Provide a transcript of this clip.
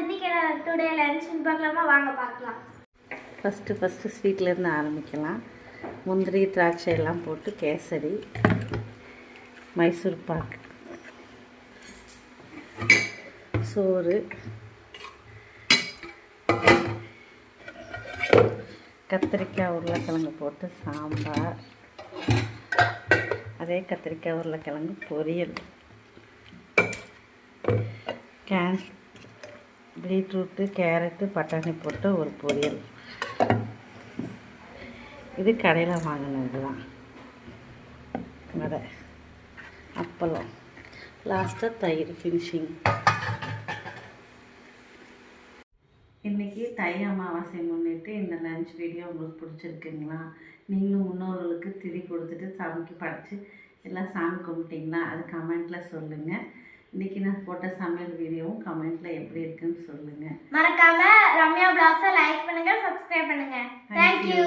இன்னைக்கு டுடே லஞ்ச்னு பார்க்கலாமா? வாங்க பார்க்கலாம். ஃபஸ்ட்டு ஸ்வீட்லேருந்து ஆரம்பிக்கலாம். முந்திரி திராட்சை எல்லாம் போட்டு கேசரி, மைசூர் பாக்கு, சோறு, கத்திரிக்காய் உருளைக்கிழங்கு போட்டு சாம்பார், அதே கத்திரிக்காய் உருளைக்கிழங்கு பொரியல், பீட்ரூட்டு கேரட்டு பட்டாணி போட்டு ஒரு பொரியல். இது கடையில் வாங்கினது தான். வடை, அப்பளம், லாஸ்ட்டாக தயிர் ஃபினிஷிங். இன்றைக்கி தை அமாவாசை முன்னிட்டு இந்த லஞ்ச் வீடியோ உங்களுக்கு பிடிச்சிருக்குங்களா? நீங்களும் முன்னோர்களுக்கு திதி கொடுத்துட்டு சாமிக்கு படைச்சி எல்லாம் சாமி கும்பிட்டிங்களா? அது கமெண்ட்டில் சொல்லுங்கள். இன்றைக்கி நான் போட்ட சமையல் வீடியோவும் கமெண்ட்டில் எப்படி இருக்குன்னு சொல்லுங்கள். மறக்காமல் ரம்யா பிளாக்ஸை லைக் பண்ணுங்கள், சப்ஸ்கிரைப் பண்ணுங்கள். தேங்க்யூ.